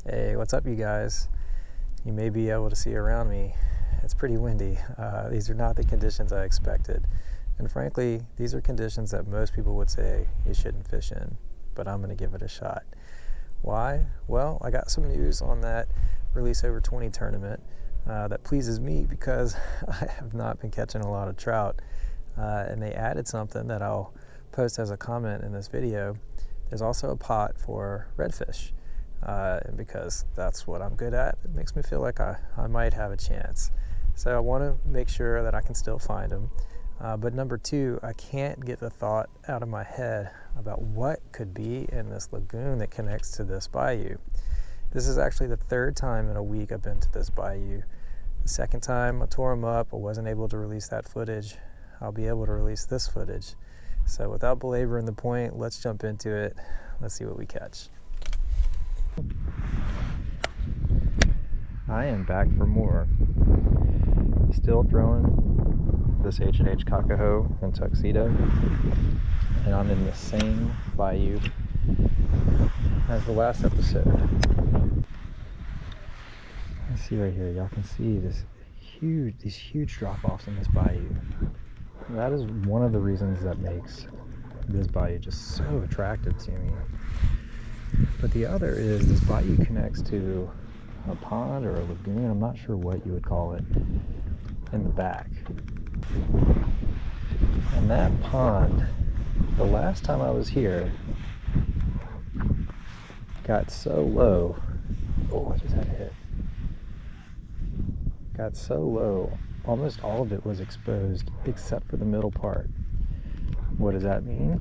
Hey, what's up, you guys? You may be able to see around me. It's pretty windy. These are not the conditions I expected. And frankly, these are conditions that most people would say you shouldn't fish in, but I'm going to give it a shot. Why? Well, I got some news on that Release Over 20 tournament that pleases me because I have not been catching a lot of trout. And they added something that I'll post as a comment in this video. There's also a pot for redfish. And because that's what I'm good at, it makes me feel like I might have a chance. So I want to make sure that I can still find them. But number two, I can't get the thought out of my head about what could be in this lagoon that connects to this bayou. This is actually the third time in a week I've been to this bayou. The second time I tore them up, I wasn't able to release that footage. I'll be able to release this footage. So without belaboring the point, let's jump into it. Let's see what we catch. I am back for more. Still throwing this H&H Kakaho and Tuxedo, and I'm in the same bayou as the last episode. Let's see right here, y'all can see these huge drop-offs in this bayou. That is one of the reasons that makes this bayou just so attractive to me. But the other is this bayou connects to a pond or a lagoon, I'm not sure what you would call it, in the back. And that pond, the last time I was here, got so low. Oh, I just had a hit. Got so low, almost all of it was exposed except for the middle part. What does that mean?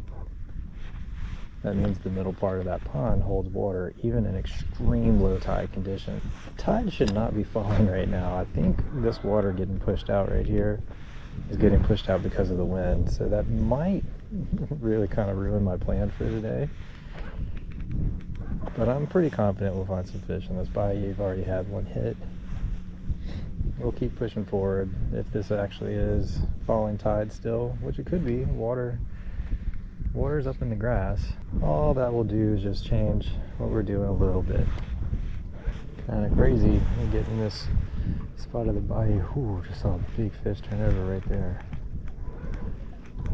That means the middle part of that pond holds water even in extreme low tide conditions. Tide should not be falling right now. I think this water getting pushed out right here is getting pushed out because of the wind. So that might really kind of ruin my plan for today. But I'm pretty confident we'll find some fish in this bayou. I've already had one hit. We'll keep pushing forward. If this actually is falling tide still, which it could be, water's up in the grass. All that will do is just change what we're doing a little bit. Kind of crazy getting this spot of the bayou. Ooh, just saw a big fish turn over right there.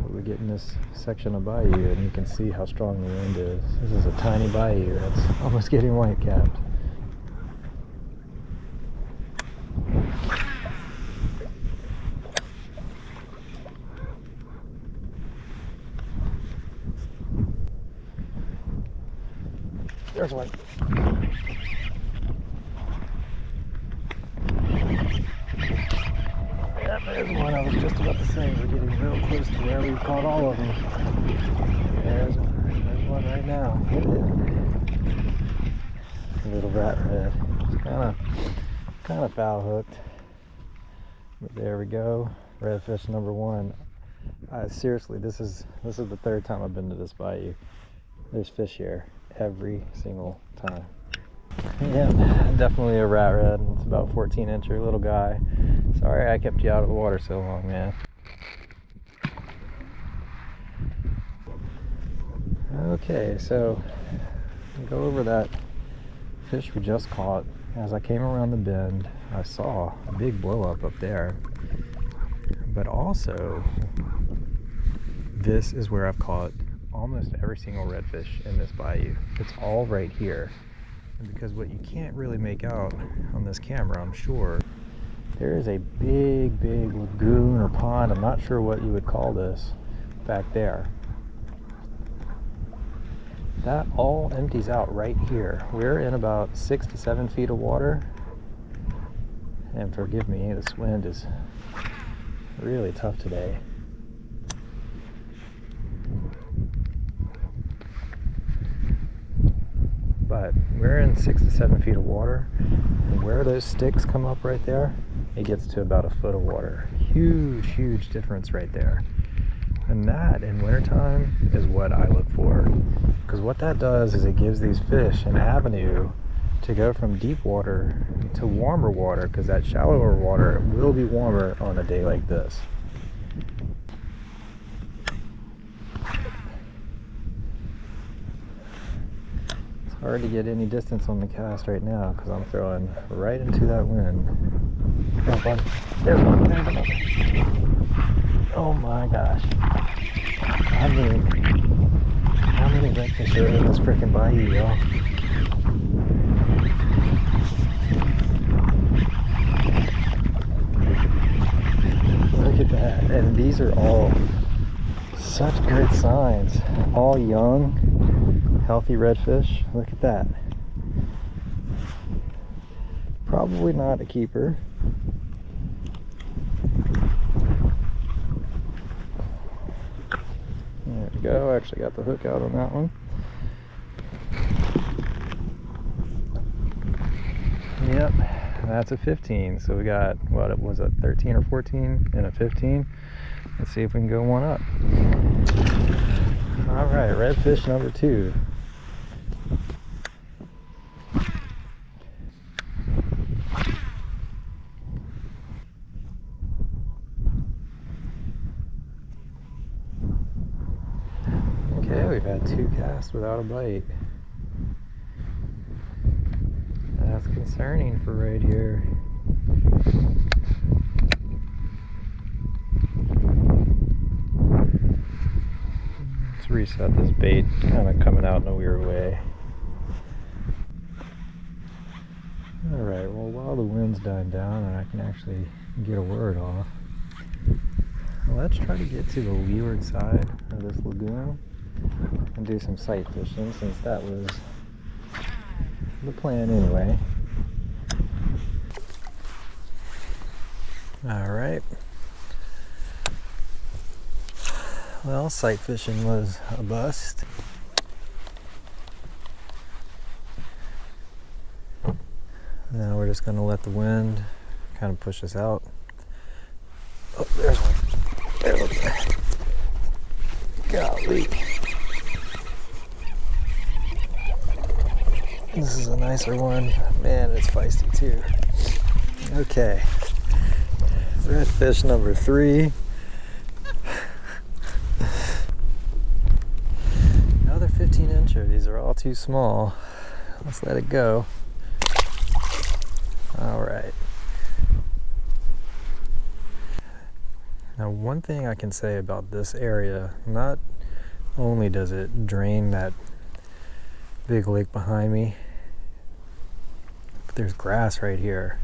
We're getting this section of bayou and you can see how strong the wind is. This is a tiny bayou that's almost getting white capped. There's one. Yeah, there's one. I was just about to say we're getting real close to where we caught all of them. There's one right now. Hit it. A little rat red. It's kind of foul hooked. But there we go. Redfish number one. Seriously, this is the third time I've been to this bayou. There's fish here every single time. Yeah, definitely a rat red. It's about 14-incher little guy. Sorry I kept you out of the water so long, man. Okay, so go over that fish we just caught. As I came around the bend, I saw a big blow up there. But also, this is where I've caught almost every single redfish in this bayou. It's all right here. And because what you can't really make out on this camera, I'm sure, there is a big lagoon or pond, I'm not sure what you would call this, back there. That all empties out right here. We're in about 6 to 7 feet of water. And forgive me, this wind is really tough today. But we're in 6 to 7 feet of water, and where those sticks come up right there, it gets to about a foot of water. Huge difference right there. And that in wintertime is what I look for, because what that does is it gives these fish an avenue to go from deep water to warmer water, because that shallower water will be warmer on a day like this. hard to get any distance on the cast right now because I'm throwing right into that wind. There's one. There's one. There's another. Oh my gosh. How many redfish are in this freaking bayou, y'all? Look at that. And these are all such good signs. All young, healthy redfish. Look at that. Probably not a keeper. There we go. I actually got the hook out on that one. Yep, that's a 15. So we got, what was it, 13 or 14 and a 15. Let's see if we can go one up. All right, redfish number 2. Okay, we've had 2 casts without a bite. That's concerning for right here. Let's reset this bait, kind of coming out in a weird way. Alright, well, while the wind's dying down and I can actually get a word off, let's try to get to the leeward side of this lagoon and do some sight fishing, since that was the plan anyway. Alright. Well, sight fishing was a bust. Now we're just going to let the wind kind of push us out. Oh, there's one. There's one. Golly. This is a nicer one. Man, it's feisty too. Okay. Redfish number 3. Another 15-incher. These are all too small. Let's let it go. Alright. Now, one thing I can say about this area, not only does it drain that big lake behind me, but there's grass right here.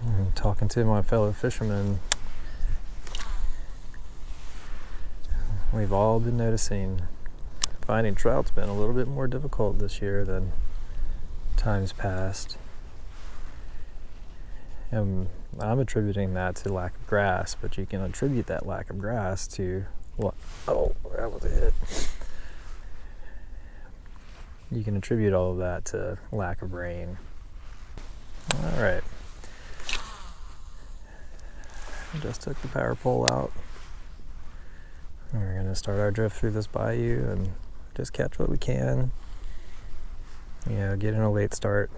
I'm talking to my fellow fishermen, we've all been noticing finding trout's been a little bit more difficult this year than times past. I'm attributing that to lack of grass, but you can attribute that lack of grass to what? Oh, that was a hit. You can attribute all of that to lack of rain. All right. Just took the power pole out. We're gonna start our drift through this bayou and just catch what we can. You know, getting a late start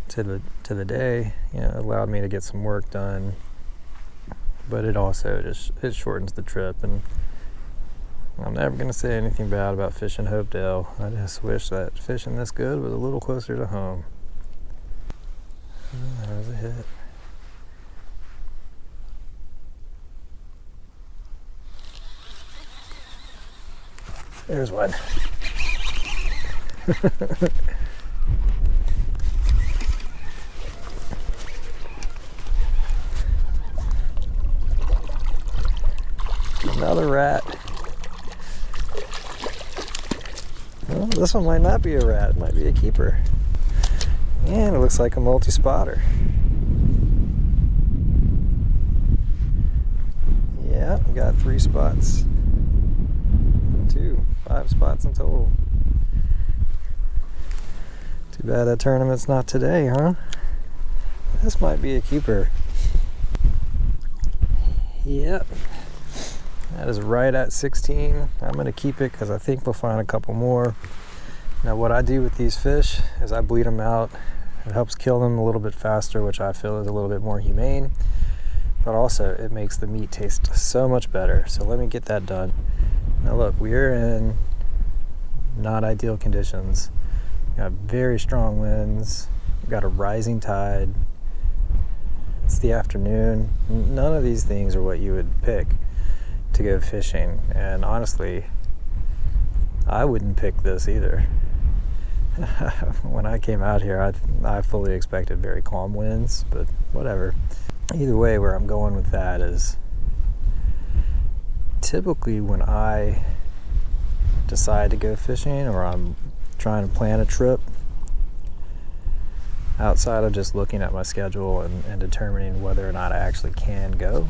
to the day, you know, allowed me to get some work done, but it also it shortens the trip. And I'm never gonna say anything bad about fishing Hopedale. I just wish that fishing this good was a little closer to home. That was a hit. There's one. Another rat. Well, this one might not be a rat, it might be a keeper. And it looks like a multi-spotter. Yeah, we got 3 spots. 5 spots in total. Too bad that tournament's not today, huh? This might be a keeper. Yep. That is right at 16. I'm going to keep it because I think we'll find a couple more. Now what I do with these fish is I bleed them out. It helps kill them a little bit faster, which I feel is a little bit more humane. but also it makes the meat taste so much better. So let me get that done. Now look, we're in not ideal conditions. We got very strong winds. We've got a rising tide. It's the afternoon. None of these things are what you would pick to go fishing. And honestly, I wouldn't pick this either. When I came out here, I fully expected very calm winds, but whatever. Either way, where I'm going with that is typically when I decide to go fishing or I'm trying to plan a trip, outside of just looking at my schedule and determining whether or not I actually can go,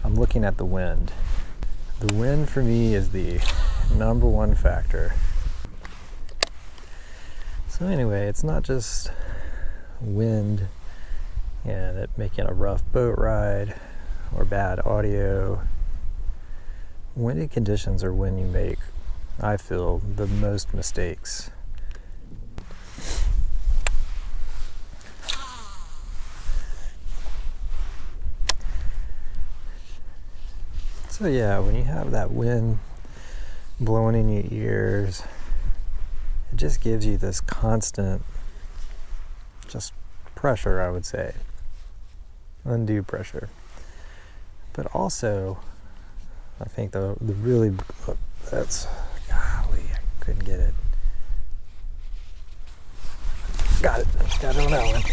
I'm looking at the wind. The wind for me is the number one factor. So anyway, it's not just wind and it making a rough boat ride or bad audio. Windy conditions are when you make, I feel, the most mistakes. So yeah, when you have that wind blowing in your ears, it just gives you this constant just pressure, I would say. Undue pressure. But also, I think the really, that's, golly, I couldn't get it. Got it on that one.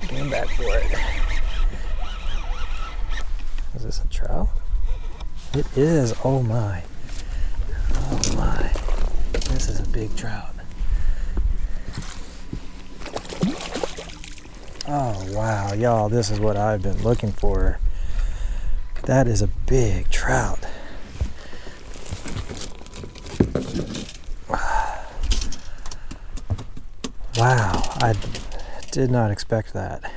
Going back for it. Is this a trout? It is, oh my. Oh my. This is a big trout. Oh wow, y'all, this is what I've been looking for. That is a big trout. Wow, I did not expect that.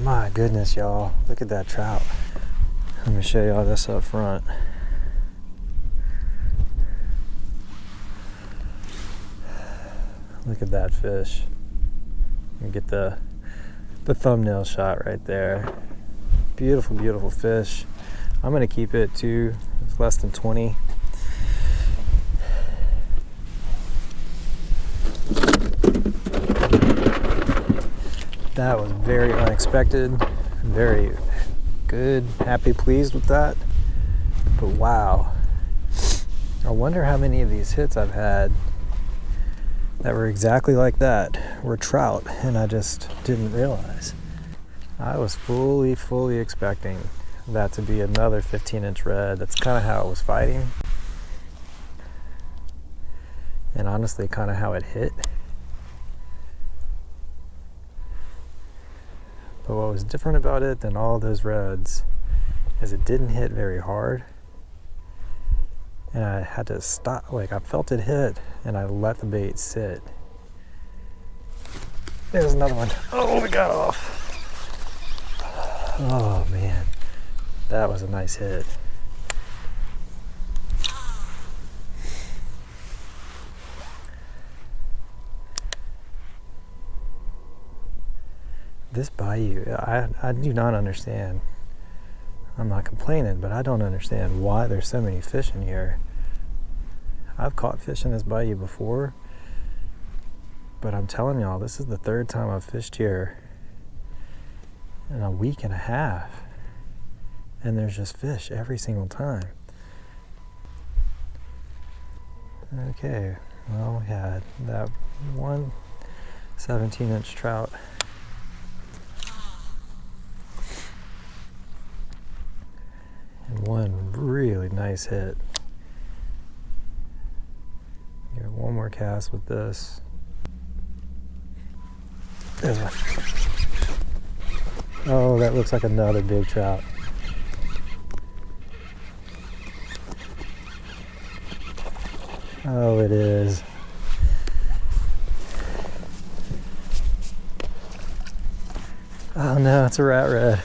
My goodness, y'all, look at that trout. Let me show y'all this up front. Look at that fish. You get the thumbnail shot right there. Beautiful, beautiful fish. I'm gonna keep it to less than 20. That was very unexpected, very good, happy, pleased with that. But wow, I wonder how many of these hits I've had that were exactly like that were trout, and I just didn't realize. I was fully expecting that to be another 15-inch red. That's kind of how it was fighting, and honestly kind of how it hit. But what was different about it than all those reds is it didn't hit very hard. And I had to stop, like I felt it hit and I let the bait sit. There's another one. Oh, we got off. Oh man, that was a nice hit. This bayou, I do not understand. I'm not complaining, but I don't understand why there's so many fish in here. I've caught fish in this bayou before, but I'm telling y'all, this is the third time I've fished here in a week and a half, and there's just fish every single time. Okay, well, we had that one 17-inch trout. And one really nice hit. Give it one more cast with this. There's one. Oh, that looks like another big trout. Oh, it is. Oh no, it's a rat red.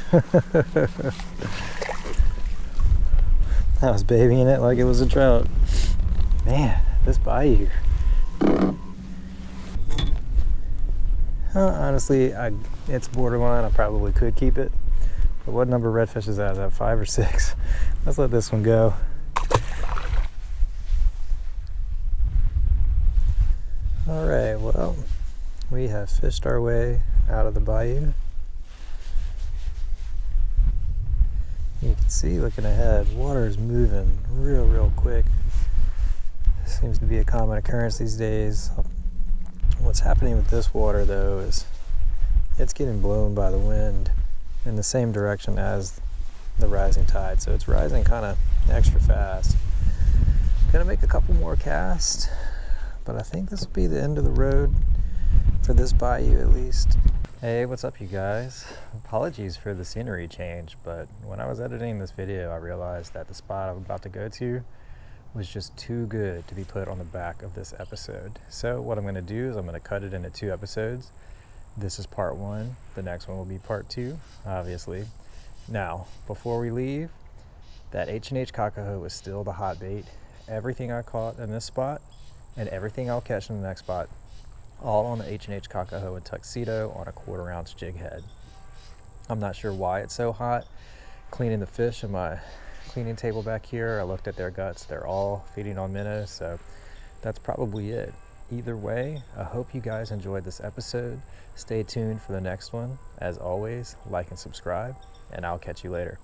I was babying it like it was a trout. Man, this bayou. Honestly, it's borderline. I probably could keep it. But what number of redfish is that? Is that 5 or 6? Let's let this one go. All right, well, we have fished our way out of the bayou. You can see looking ahead, water is moving real quick. Seems to be a common occurrence these days. What's happening with this water though is it's getting blown by the wind in the same direction as the rising tide, so it's rising kind of extra fast. Gonna make a couple more casts, but I think this will be the end of the road for this bayou at least. Hey, what's up you guys? Apologies for the scenery change, but when I was editing this video I realized that the spot I'm about to go to was just too good to be put on the back of this episode. So what I'm going to do is I'm going to cut it into 2 episodes. This is part 1. The next one will be part 2, obviously. Now, before we leave, that H&H cockahoe was still the hot bait. Everything I caught in this spot and everything I'll catch in the next spot, all on the H&H cockahoe and Tuxedo on a 1/4 ounce jig head. I'm not sure why it's so hot. Cleaning the fish in my cleaning table back here, I looked at their guts. They're all feeding on minnows, so that's probably it. Either way, I hope you guys enjoyed this episode. Stay tuned for the next one. As always, like and subscribe, and I'll catch you later.